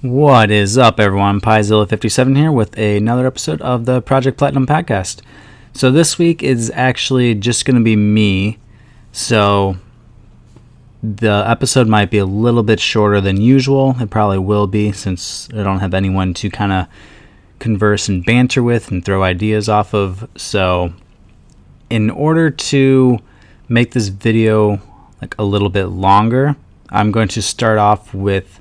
What is up, everyone? Piezilla 57 here with another episode of the Project Platinum podcast. So this week is actually just going to be me. So the episode might be a little bit shorter than usual. It probably will be, since I don't have anyone to kind of converse and banter with and throw ideas off of. So in order to make this video like a little bit longer, I'm going to start off with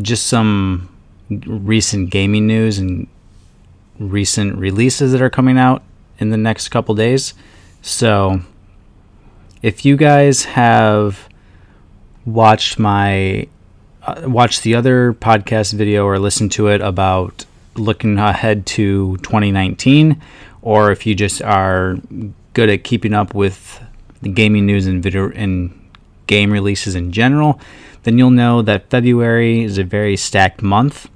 just some recent gaming news and recent releases that are coming out in the next couple days. So if you guys have watched the other podcast video or listened to it about looking ahead to 2019, or if you just are good at keeping up with the gaming news and video and game releases in general, then you'll know that February is a very stacked month,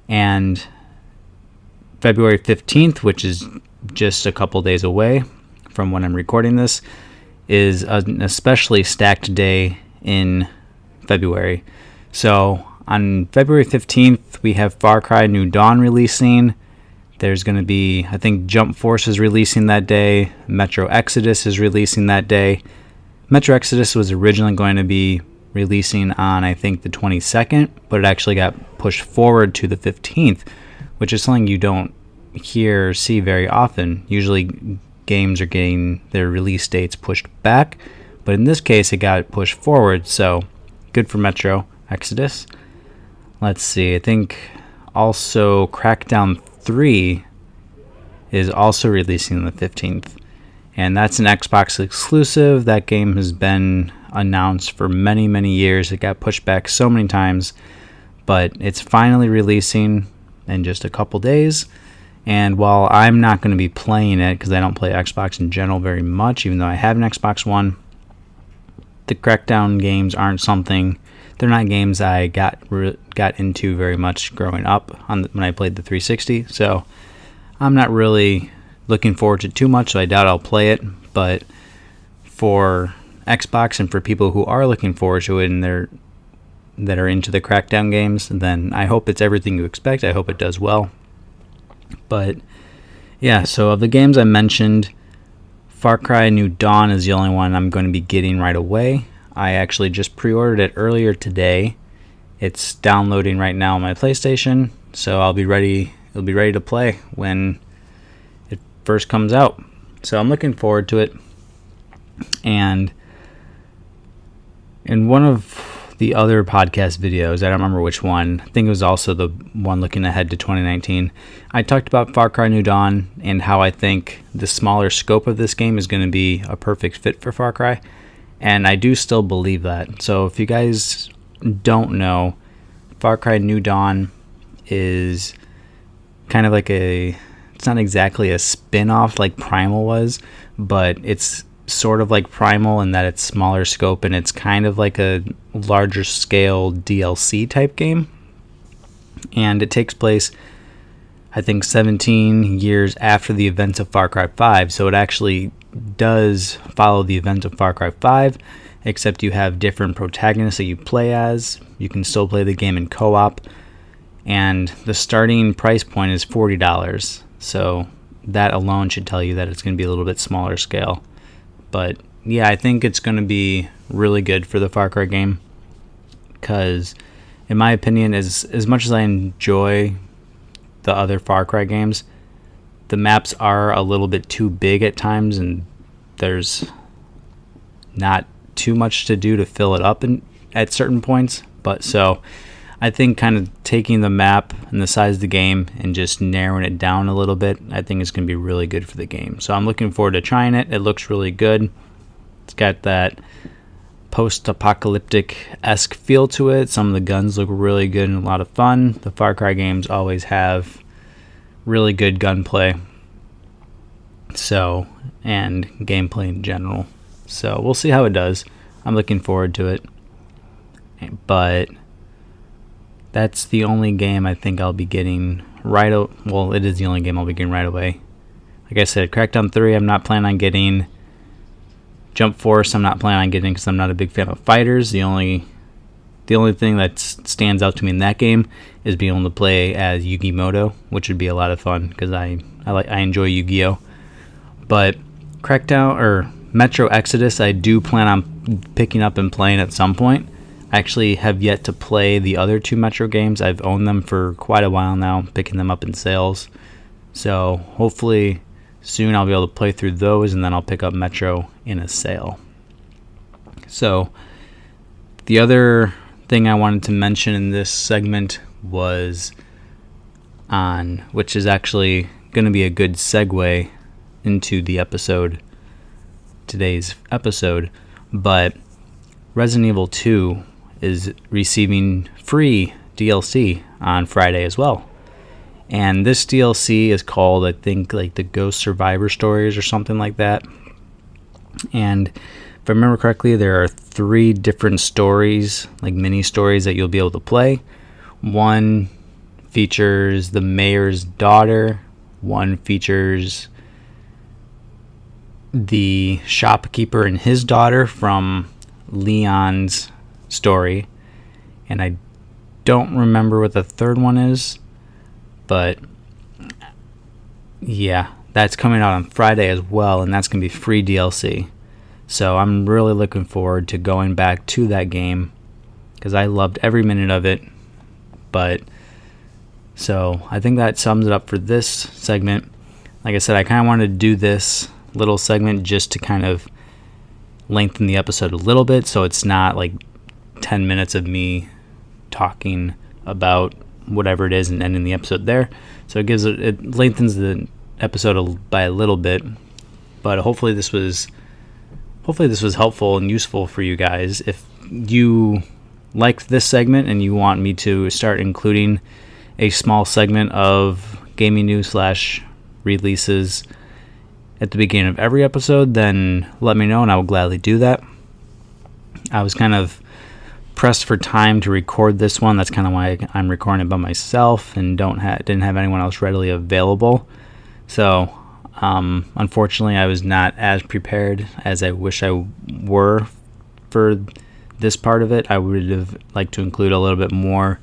and February 15th, which is just a couple days away from when I'm recording this, is an especially stacked day in February. So on February 15th, we have Far Cry New Dawn releasing. There's going to be, I think, Jump Force is releasing that day. Metro Exodus is releasing that day. Metro Exodus was originally going to be releasing on, I think, the 22nd, but it actually got pushed forward to the 15th, which is something you don't hear or see very often. Usually games are getting their release dates pushed back, but in this case it got pushed forward, so good for Metro Exodus. Let's see, I think also Crackdown 3 is also releasing on the 15th, and that's an Xbox exclusive. That game has been announced for many years. It got pushed back so many times, but it's finally releasing in just a couple days. And while I'm not going to be playing it, because I don't play Xbox in general very much, even though I have an Xbox One, the Crackdown games aren't something, they're not games I got into very much growing up when I played the 360, so I'm not really looking forward to too much, so I doubt I'll play it. But for Xbox and for people who are looking forward to it and that are into the Crackdown games, then I hope it's everything you expect. I hope it does well. But yeah, so of the games I mentioned, Far Cry New Dawn is the only one I'm going to be getting right away. I actually just pre-ordered it earlier today. It's downloading right now on my PlayStation, so I'll be ready. It'll be ready to play when it first comes out. So I'm looking forward to it. And in one of the other podcast videos, I don't remember which one, I think it was also the one looking ahead to 2019, I talked about Far Cry New Dawn and how I think the smaller scope of this game is going to be a perfect fit for Far Cry, and I do still believe that. So if you guys don't know, Far Cry New Dawn is kind of like it's not exactly a spin-off like Primal was, but it's sort of like Primal in that it's smaller scope, and it's kind of like a larger scale DLC type game. And it takes place, I think, 17 years after the events of Far Cry 5, so it actually does follow the events of Far Cry 5, except you have different protagonists that you play as. You can still play the game in co-op, and the starting price point is $40, so that alone should tell you that it's going to be a little bit smaller scale. But yeah, I think it's going to be really good for the Far Cry game, because in my opinion, as much as I enjoy the other Far Cry games, the maps are a little bit too big at times, and there's not too much to do to fill it up at certain points. But so I think kind of taking the map and the size of the game and just narrowing it down a little bit, I think it's going to be really good for the game. So I'm looking forward to trying it. It looks really good. It's got that post-apocalyptic-esque feel to it. Some of the guns look really good and a lot of fun. The Far Cry games always have really good gunplay, so, and gameplay in general. So we'll see how it does. I'm looking forward to it. But that's the only game I think I'll be getting well, it is the only game I'll be getting right away. Like I said, Crackdown 3 I'm not planning on getting. Jump Force I'm not planning on getting because I'm not a big fan of fighters. The only The only thing that stands out to me in that game is being able to play as Yu-Gi-Moto, which would be a lot of fun because I enjoy Yu-Gi-Oh. But Crackdown or Metro Exodus, I do plan on picking up and playing at some point. I actually have yet to play the other two Metro games. I've owned them for quite a while now, picking them up in sales. So hopefully soon I'll be able to play through those, and then I'll pick up Metro in a sale. So the other thing I wanted to mention in this segment was which is actually going to be a good segue into the today's episode, but Resident Evil 2 is receiving free DLC on Friday as well. And this DLC is called, I think, like the Ghost Survivor Stories or something like that. And if I remember correctly, there are 3 different stories, like mini stories that you'll be able to play. One features the mayor's daughter. One features the shopkeeper and his daughter from Leon's story. And I don't remember what the third one is. But yeah, that's coming out on Friday as well, and that's going to be free DLC. So I'm really looking forward to going back to that game because I loved every minute of it. But so I think that sums it up for this segment. Like I said, I kind of wanted to do this little segment just to kind of lengthen the episode a little bit, so it's not like 10 minutes of me talking about whatever it is and ending the episode there. So it lengthens the episode by a little bit. But hopefully this was helpful and useful for you guys. If you liked this segment and you want me to start including a small segment of gaming news / releases at the beginning of every episode, then let me know and I will gladly do that. I was kind of pressed for time to record this one. That's kind of why I'm recording it by myself and didn't have anyone else readily available. So unfortunately, I was not as prepared as I wish I were for this part of it. I would have liked to include a little bit more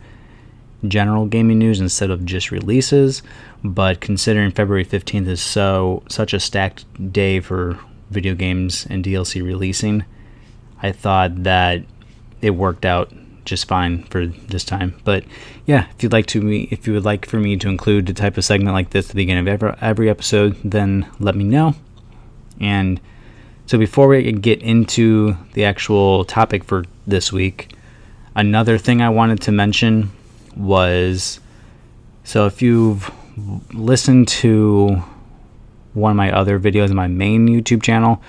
general gaming news instead of just releases. But considering February 15th is such a stacked day for video games and DLC releasing, I thought that it worked out just fine for this time. But yeah, if you would like for me to include a type of segment like this at the beginning of every episode, then let me know. And so before we get into the actual topic for this week, another thing I wanted to mention was, so if you've listened to one of my other videos on my main YouTube channel,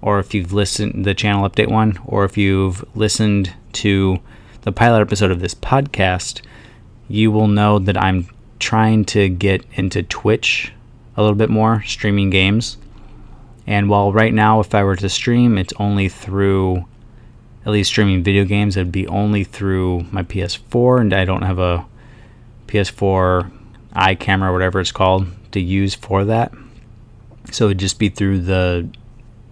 or if you've listened the channel update one, or if you've listened to the pilot episode of this podcast, you will know that I'm trying to get into Twitch a little bit more, streaming games. And while right now, if I were to stream, it's only through, at least streaming video games, it'd be only through my PS4, and I don't have a PS4 iCamera or whatever it's called to use for that. So it'd just be through the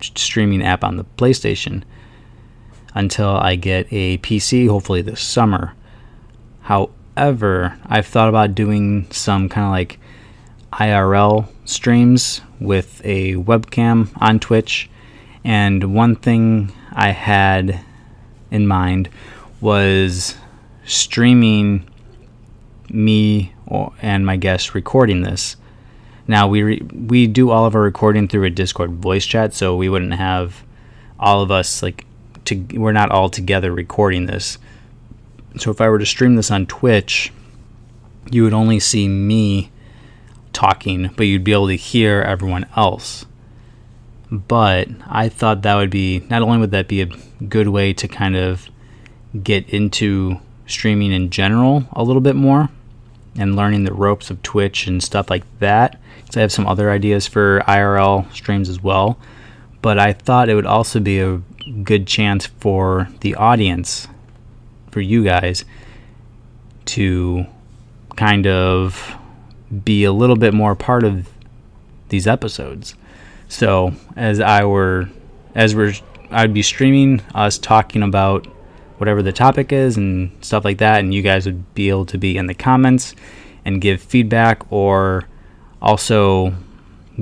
streaming app on the PlayStation until I get a PC, hopefully this summer. However, I've thought about doing some kind of like IRL streams with a webcam on Twitch, and one thing I had in mind was streaming me and my guests recording this. Now we do all of our recording through a Discord voice chat, so we wouldn't have all of us we're not all together recording this. So if I were to stream this on Twitch, you would only see me talking, but you'd be able to hear everyone else. But I thought that would be, not only would that be a good way to kind of get into streaming in general a little bit more and learning the ropes of Twitch and stuff like that, because I have some other ideas for IRL streams as well, but I thought it would also be a good chance for the audience, for you guys, to kind of be a little bit more part of these episodes. So I'd be streaming us talking about whatever the topic is and stuff like that, and you guys would be able to be in the comments and give feedback, or also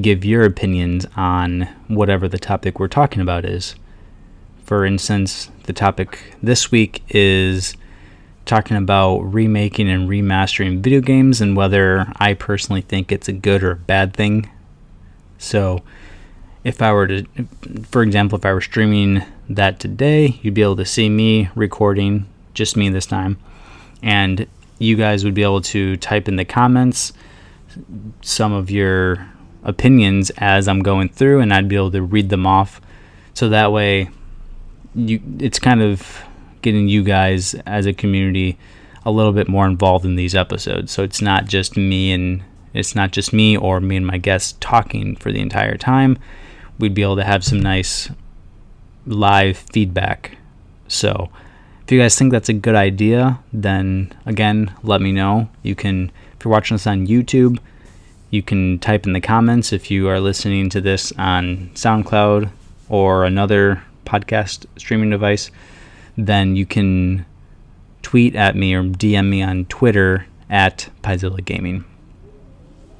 give your opinions on whatever the topic we're talking about is. For instance, the topic this week is talking about remaking and remastering video games and whether I personally think it's a good or a bad thing. So if I were to, for example, if I were streaming that today, you'd be able to see me recording, just me this time, and you guys would be able to type in the comments some of your opinions as I'm going through, and I'd be able to read them off. So that way, it's kind of getting you guys as a community a little bit more involved in these episodes. So it's not just me or me and my guests talking for the entire time. We'd be able to have some nice live feedback. So if you guys think that's a good idea, then again, let me know. You can, if you're watching this on YouTube, you can type in the comments. If you are listening to this on SoundCloud or another podcast streaming device, then you can tweet at me or DM me on Twitter at Piezilla Gaming.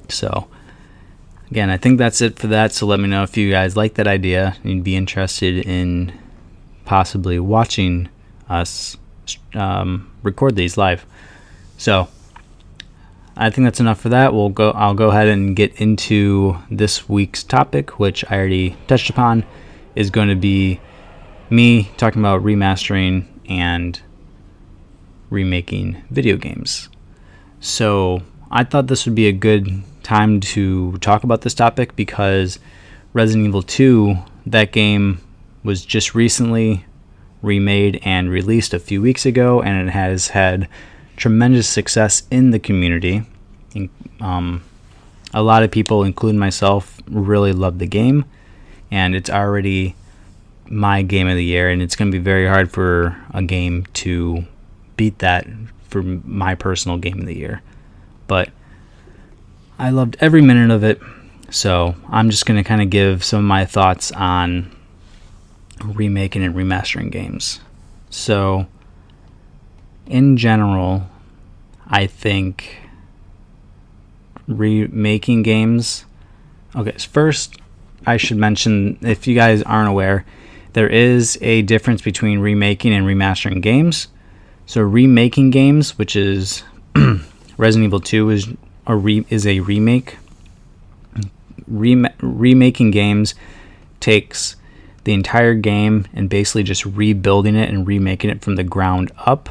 So again, I think that's it for that. So let me know if you guys like that idea and you'd be interested in possibly watching us record these live. So I think that's enough for that. I'll go ahead and get into this week's topic, which I already touched upon, is going to be me talking about remastering and remaking video games. So I thought this would be a good time to talk about this topic because Resident Evil 2, that game was just recently remade and released a few weeks ago, and it has had tremendous success in the community. A lot of people, including myself, really love the game, and it's already my game of the year, and it's going to be very hard for a game to beat that for my personal game of the year. But I loved every minute of it, so I'm just going to kind of give some of my thoughts on remaking and remastering games. So in general, I think remaking games... Okay, so first I should mention, if you guys aren't aware, there is a difference between remaking and remastering games. So remaking games, which is Resident Evil 2 is a remake. Remaking games takes the entire game and basically just rebuilding it and remaking it from the ground up.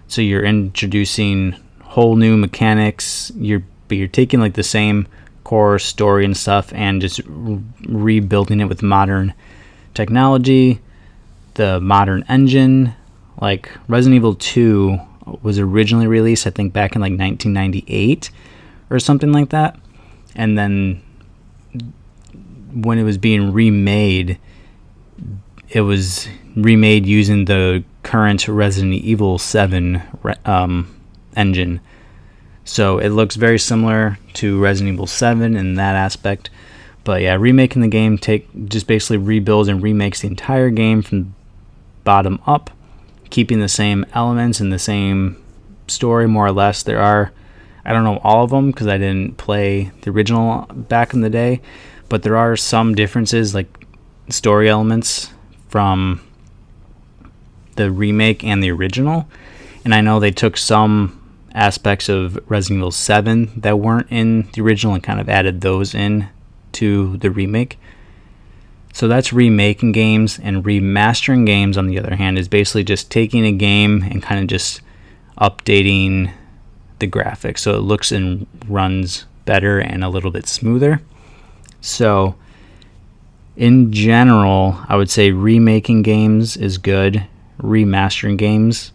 So you're introducing whole new mechanics. You're taking like the same core story and stuff and just rebuilding it with modern technology, the modern engine. Like Resident Evil 2 was originally released, I think, back in like 1998 or something like that. And then when it was being remade, it was remade using the current Resident Evil 7 engine. So it looks very similar to Resident Evil 7 in that aspect. But yeah, remaking the game just basically rebuilds and remakes the entire game from bottom up, keeping the same elements and the same story more or less. There are, I don't know all of them because I didn't play the original back in the day, but there are some differences, like story elements from the remake and the original. And I know they took some aspects of Resident Evil 7 that weren't in the original and kind of added those in to the remake. So that's remaking games. And remastering games, on the other hand, is basically just taking a game and kind of just updating the graphics so it looks and runs better and a little bit smoother. So in general, I would say remaking games is good. Remastering games,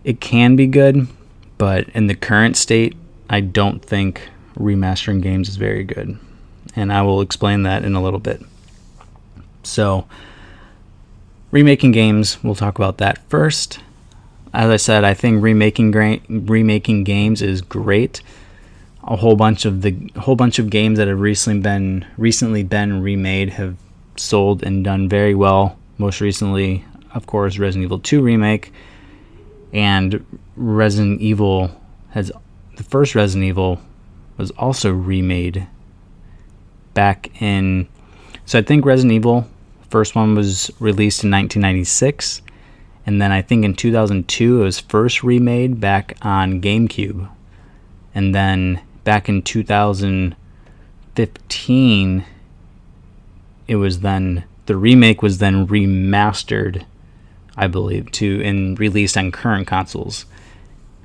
it can be good, but in the current state, I don't think remastering games is very good. And I will explain that in a little bit. So, remaking games, we'll talk about that first. As I said, I think remaking games is great. A whole bunch of games that have recently been remade have sold and done very well. Most recently, of course, Resident Evil 2 Remake, and Resident Evil the first Resident Evil was also remade back in, so I think Resident Evil, first one was released in 1996, and then I think in 2002 it was first remade back on GameCube, and then back in 2015 it was then, the remake was then remastered, I believe, and released on current consoles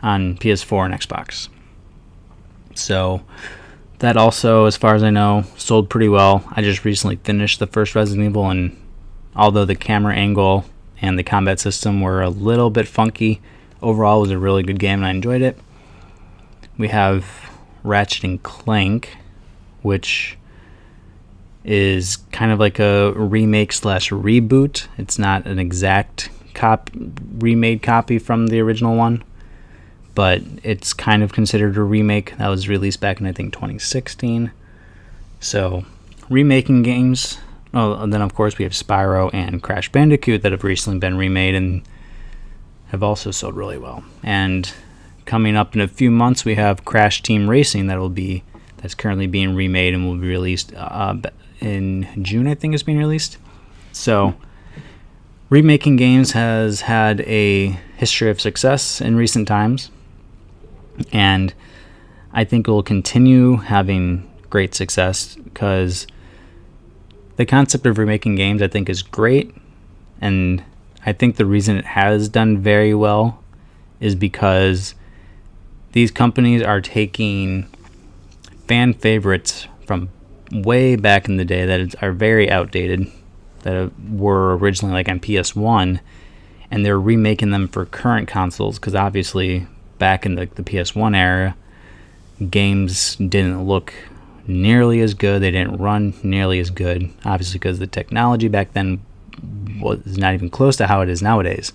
on PS4 and Xbox. So that also, as far as I know, sold pretty well. I just recently finished the first Resident Evil, and although the camera angle and the combat system were a little bit funky, overall it was a really good game and I enjoyed it. We have Ratchet and Clank, which is kind of like a remake slash reboot. It's not an exact remade copy from the original one, but it's kind of considered a remake. That was released back in, I think, 2016. So, remaking games. Oh, and then of course we have Spyro and Crash Bandicoot that have recently been remade and have also sold really well. And coming up in a few months, we have Crash Team Racing that's currently being remade and will be released in June, I think it's being released. So, remaking games has had a history of success in recent times, and I think it will continue having great success because the concept of remaking games, I think, is great, and I think the reason it has done very well is because these companies are taking fan favorites from way back in the day that are very outdated, that were originally like on PS1, and they're remaking them for current consoles, because obviously back in the PS1 era, games didn't look nearly as good, they didn't run nearly as good, obviously because the technology back then was not even close to how it is nowadays.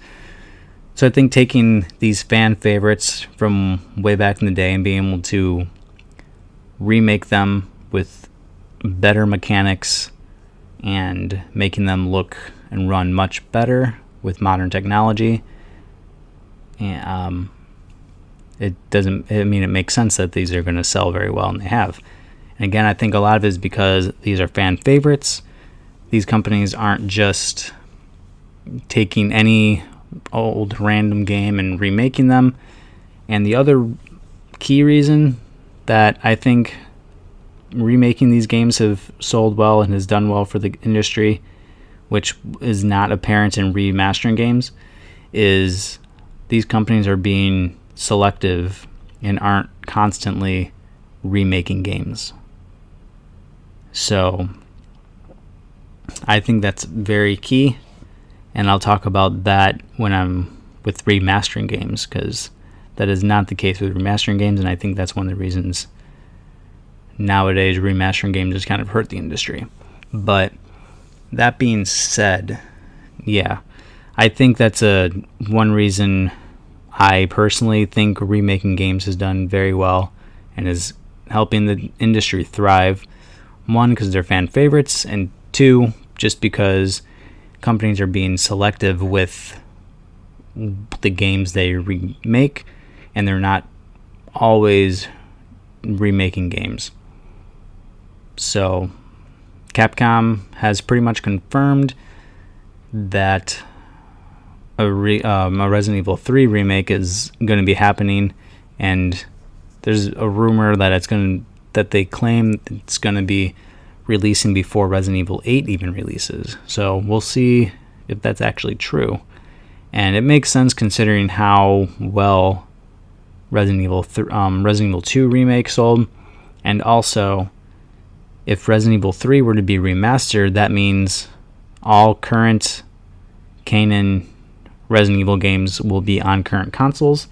So I think taking these fan favorites from way back in the day and being able to remake them with better mechanics and making them look and run much better with modern technology, and it makes sense that these are going to sell very well, and they have. And again, I think a lot of it is because these are fan favorites. These companies aren't just taking any old random game and remaking them. And the other key reason that I think remaking these games have sold well and has done well for the industry, which is not apparent in remastering games, is these companies are being selective and aren't constantly remaking games. So I think that's very key, and I'll talk about that when I'm with remastering games, because that is not the case with remastering games, and I think that's one of the reasons nowadays remastering games just kind of hurt the industry. But that being said, yeah, I think that's one reason I personally think remaking games has done very well and is helping the industry thrive. One, because they're fan favorites, and two, just because companies are being selective with the games they remake, and they're not always remaking games. So Capcom has pretty much confirmed that a Resident Evil 3 remake is going to be happening, and there's a rumor that they claim it's going to be releasing before Resident Evil 8 even releases. So we'll see if that's actually true. And it makes sense considering how well Resident Evil 2 remake sold, and also if Resident Evil 3 were to be remastered, that means all current canon Resident Evil games will be on current consoles,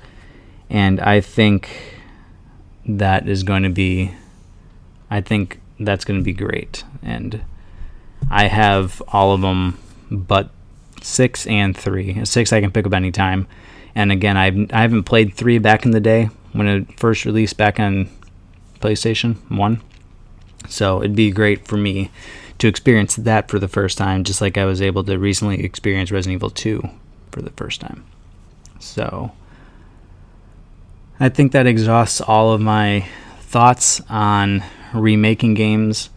and I think that's going to be great. And I have all of them but 6 and 3. 6 I can pick up anytime. And again, I haven't played 3 back in the day when it first released back on PlayStation 1. So it'd be great for me to experience that for the first time, just like I was able to recently experience Resident Evil 2 for the first time. So I think that exhausts all of my thoughts on remaking games.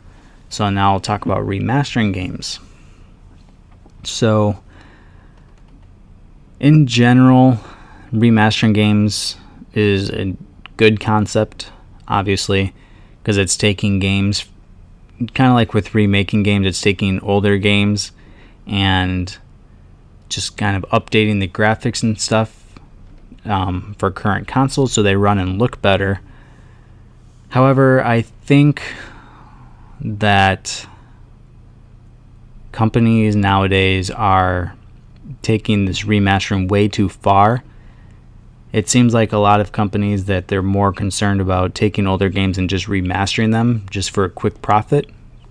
So now I'll talk about remastering games. So in general, remastering games is a good concept, obviously, because it's taking games, kind of like with remaking games, it's taking older games and just kind of updating the graphics and stuff for current consoles so they run and look better. However, I think that companies nowadays are taking this remastering way too far. It seems like a lot of companies that they're more concerned about taking older games and just remastering them just for a quick profit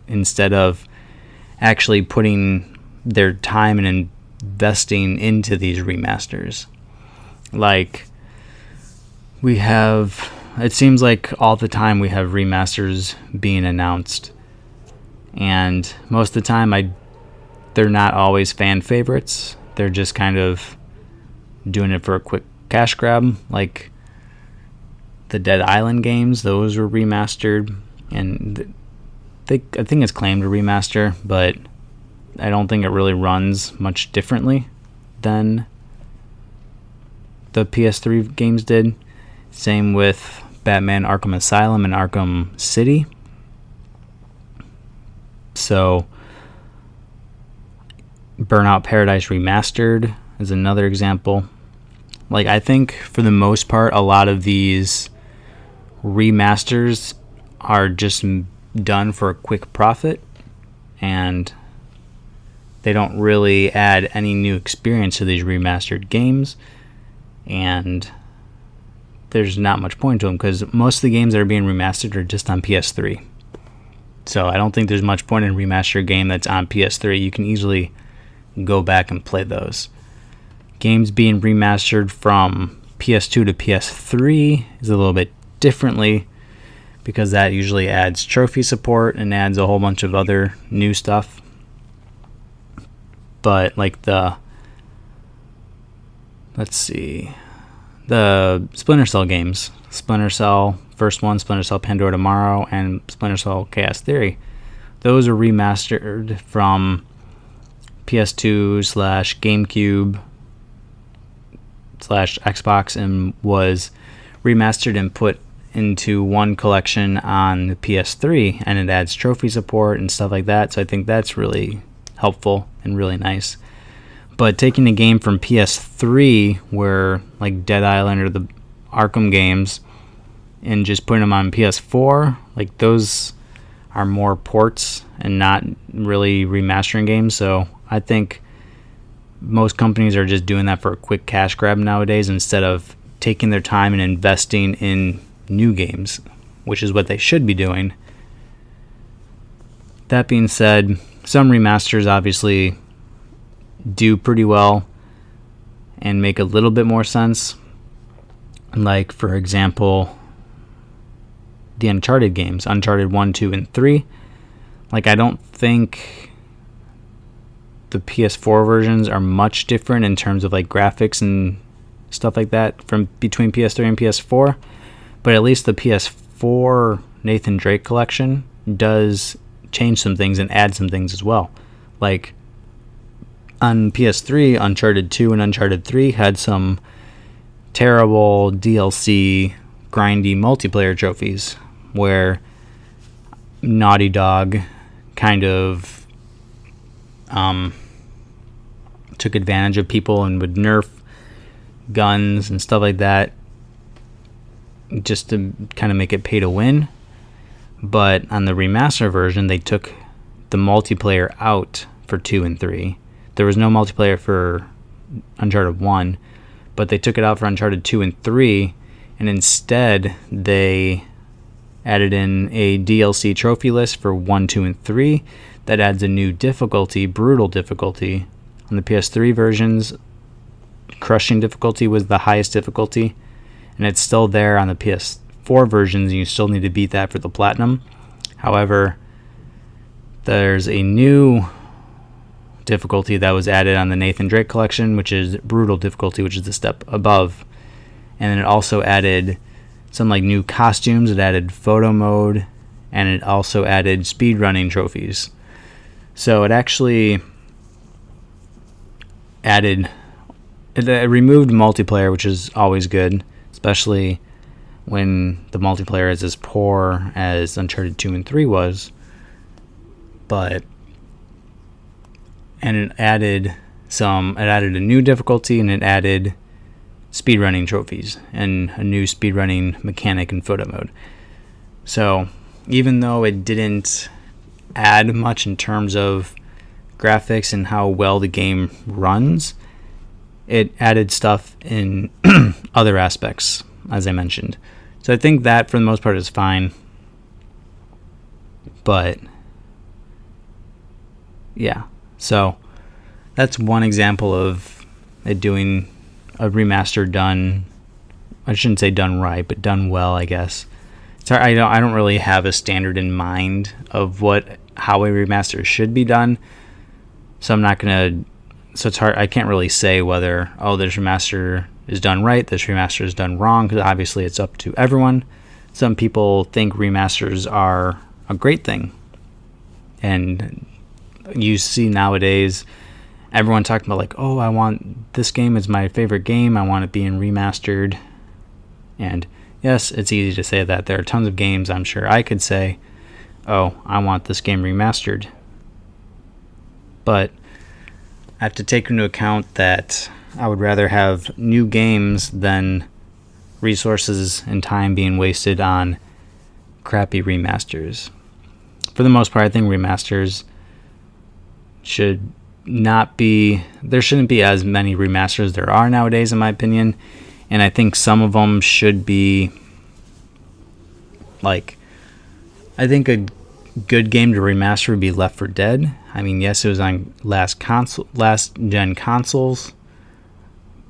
instead of actually putting their time and investing into these remasters. Like, it seems like all the time we have remasters being announced, and most of the time they're not always fan favorites. They're just kind of doing it for a quick cash grab. Like the Dead Island games, those were remastered, and I think it's claimed a remaster, but I don't think it really runs much differently than the PS3 games did. Same with Batman Arkham Asylum and Arkham City. So Burnout Paradise Remastered is another example. Like, I think for the most part, a lot of these remasters are just done for a quick profit, and they don't really add any new experience to these remastered games, and there's not much point to them because most of the games that are being remastered are just on PS3. So I don't think there's much point in remaster a game that's on PS3. You can easily go back and play those. Games being remastered from PS2 to PS3 is a little bit differently because that usually adds trophy support and adds a whole bunch of other new stuff. But like the Splinter Cell games, Splinter Cell first one, Splinter Cell Pandora Tomorrow, and Splinter Cell Chaos Theory, those are remastered from PS2/GameCube /Xbox and was remastered and put into one collection on the PS3, and it adds trophy support and stuff like that. So I think that's really helpful and really nice. But taking a game from PS3, where like Dead Island or the Arkham games, and just putting them on PS4, like those are more ports and not really remastering games. So I think most companies are just doing that for a quick cash grab nowadays instead of taking their time and investing in new games, which is what they should be doing. That being said, some remasters obviously do pretty well and make a little bit more sense. Like, for example, the Uncharted games, Uncharted 1, 2, and 3. Like, I don't think the PS4 versions are much different in terms of like graphics and stuff like that from between PS3 and PS4, but at least the PS4 Nathan Drake collection does change some things and add some things as well. Like on PS3, Uncharted 2 and Uncharted 3 had some terrible DLC grindy multiplayer trophies where Naughty Dog kind of took advantage of people and would nerf guns and stuff like that just to kind of make it pay to win. But on the remaster version, they took the multiplayer out for 2 and 3. There was no multiplayer for Uncharted 1, but they took it out for Uncharted 2 and 3, and instead they added in a DLC trophy list for 1, 2, and 3 that adds a new difficulty, brutal difficulty. On the PS3 versions, crushing difficulty was the highest difficulty, and it's still there on the PS4 versions, and you still need to beat that for the platinum. However, there's a new difficulty that was added on the Nathan Drake collection, which is brutal difficulty, which is the step above. And then it also added some like new costumes. It added photo mode, and it also added speedrunning trophies. So it actually added, it removed multiplayer, which is always good, especially when the multiplayer is as poor as Uncharted 2 and 3 was. And it added a new difficulty, and it added speedrunning trophies and a new speedrunning mechanic in photo mode. So even though it didn't add much in terms of graphics and how well the game runs, it added stuff in other aspects, as I mentioned. So I think that for the most part is fine. But yeah, so that's one example of it doing a remaster done, I shouldn't say done right, but done well, I guess. I don't really have a standard in mind of how a remaster should be done. So I'm not going to, so it's hard, I can't really say whether, this remaster is done right, this remaster is done wrong, because obviously it's up to everyone. Some people think remasters are a great thing. And you see nowadays everyone talking about like, I want this game is my favorite game, I want it being remastered. And yes, it's easy to say that. There are tons of games I'm sure I could say, I want this game remastered. But I have to take into account that I would rather have new games than resources and time being wasted on crappy remasters. For the most part, I think remasters should not be, there shouldn't be as many remasters there are nowadays, in my opinion. And I think some of them should be like, I think a good game to remaster would be Left 4 Dead. I mean, yes, it was on last gen consoles,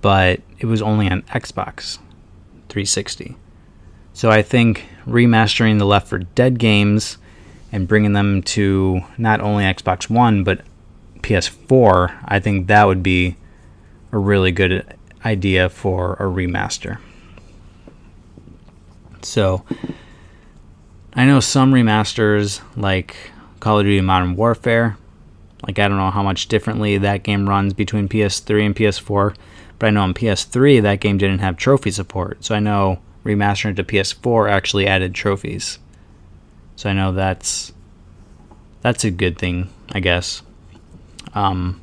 but it was only on Xbox 360. So I think remastering the Left 4 Dead games and bringing them to not only Xbox One but PS4, I think that would be a really good idea for a remaster. So I know some remasters like Call of Duty Modern Warfare, like I don't know how much differently that game runs between PS3 and PS4, but I know on PS3 that game didn't have trophy support, so I know remastering it to PS4 actually added trophies. So I know that's a good thing, I guess. And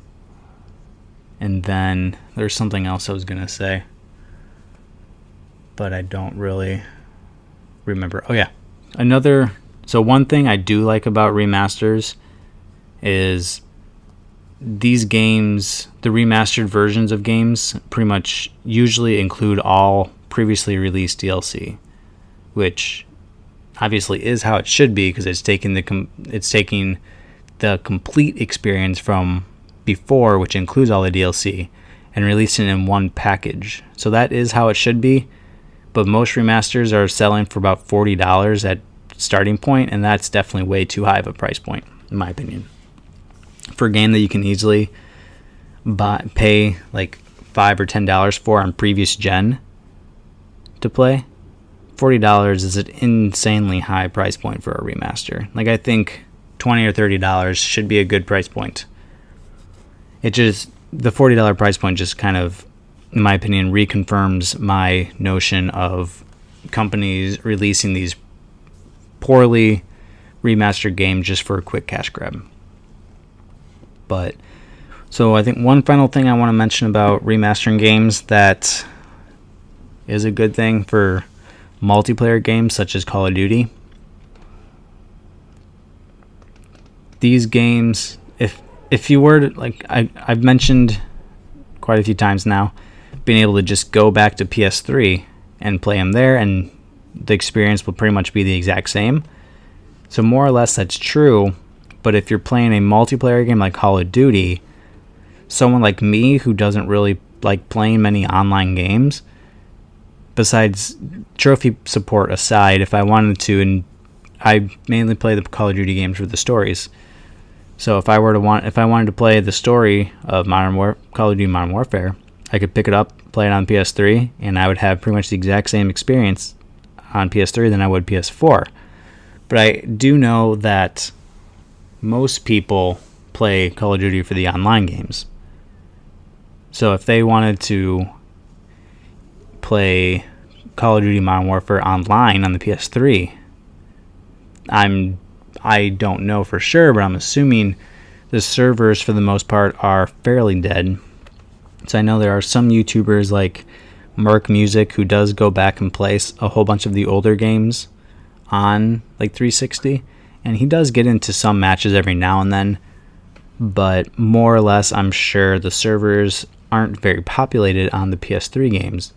then there's something else I was going to say, but I don't really remember. So one thing I do like about remasters is these games, the remastered versions of games, pretty much usually include all previously released DLC, which obviously is how it should be, because it's taking the complete experience from before, which includes all the DLC, and releasing it in one package. So that is how it should be. But most remasters are selling for about $40 at starting point, and that's definitely way too high of a price point, in my opinion. For a game that you can easily pay like $5 or $10 for on previous gen to play, $40 is an insanely high price point for a remaster. Like, I think $20 or $30 should be a good price point. The $40 price point just kind of, in my opinion, reconfirms my notion of companies releasing these poorly remastered games just for a quick cash grab. But so I think one final thing I want to mention about remastering games that is a good thing for multiplayer games such as Call of Duty. These games, if you were to, like I've mentioned quite a few times now, being able to just go back to PS3 and play them there, and the experience will pretty much be the exact same. So more or less that's true, but if you're playing a multiplayer game like Call of Duty, someone like me who doesn't really like playing many online games, besides trophy support aside, if I wanted to, and I mainly play the Call of Duty games for the stories, So if I wanted to play the story of Call of Duty Modern Warfare, I could pick it up, play it on PS3, and I would have pretty much the exact same experience on PS3 than I would PS4. But I do know that most people play Call of Duty for the online games. So if they wanted to play Call of Duty Modern Warfare online on the PS3, I don't know for sure, but I'm assuming the servers for the most part are fairly dead. So I know there are some YouTubers like Merc Music who does go back and play a whole bunch of the older games on like 360, and he does get into some matches every now and then, but more or less I'm sure the servers aren't very populated on the PS3 games.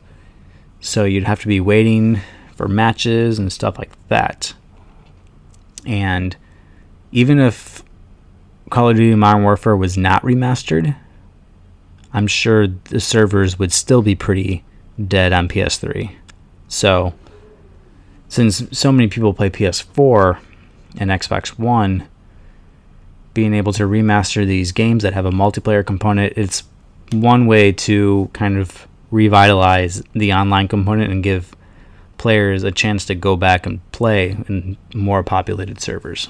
So you'd have to be waiting for matches and stuff like that. And even if Call of Duty Modern Warfare was not remastered, I'm sure the servers would still be pretty dead on PS3. So, since so many people play PS4 and Xbox One, being able to remaster these games that have a multiplayer component, it's one way to kind of revitalize the online component and give players a chance to go back and play in more populated servers.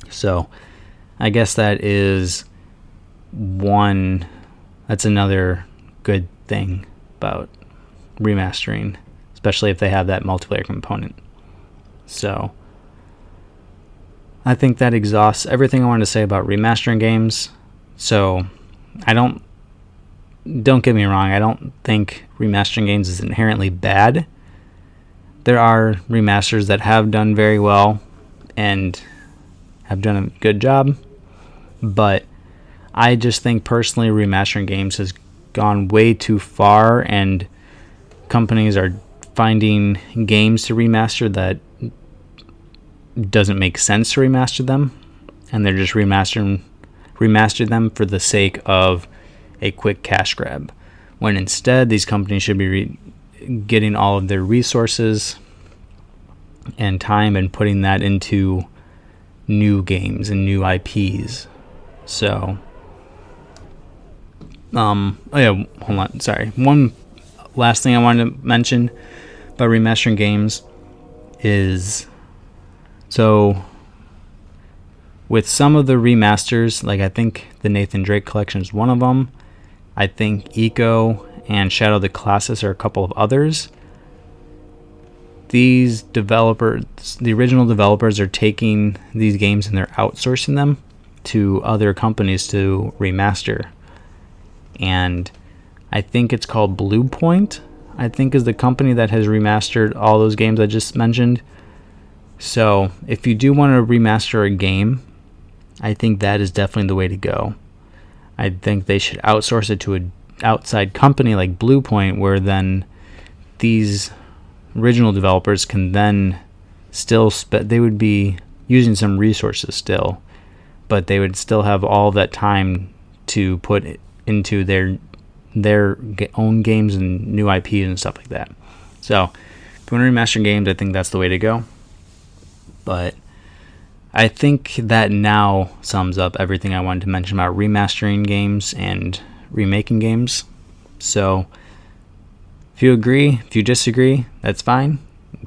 So I guess that's another good thing about remastering, especially if they have that multiplayer component. So I think that exhausts everything I wanted to say about remastering games. So don't get me wrong, I don't think remastering games is inherently bad. There are remasters that have done very well and have done a good job, but I just think personally remastering games has gone way too far, and companies are finding games to remaster that doesn't make sense to remaster them, and they're just remaster them for the sake of a quick cash grab, when instead these companies should be getting all of their resources and time and putting that into new games and new IPs. So hold on, sorry. One last thing I wanted to mention about remastering games is, so with some of the remasters, like I think the Nathan Drake collection is one of them. I think Eco and Shadow of the Colossus are a couple of others. These developers, the original developers, are taking these games and they're outsourcing them to other companies to remaster. And I think it's called Blue Point, I think, is the company that has remastered all those games I just mentioned. So if you do want to remaster a game, I think that is definitely the way to go. I think they should outsource it to an outside company like Blue Point, where then these original developers can then still they would be using some resources still, but they would still have all that time to put it into their own games and new IPs and stuff like that. So if you want to remaster games, I think that's the way to go. But I think that now sums up everything I wanted to mention about remastering games and remaking games. So if you agree, if you disagree, that's fine.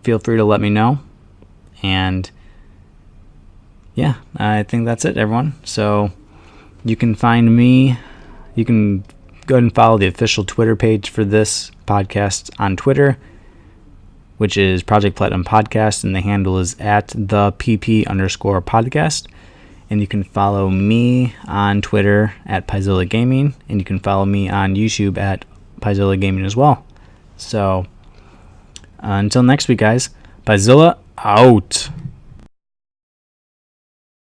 Feel free to let me know. And yeah, I think that's it, everyone. So you can find me. You can go ahead and follow the official Twitter page for this podcast on Twitter, which is Project Platinum Podcast, and the handle is at the pp_podcast. And you can follow me on Twitter at Piezilla Gaming, and you can follow me on YouTube at Piezilla Gaming as well. So until next week, guys, Piezilla out.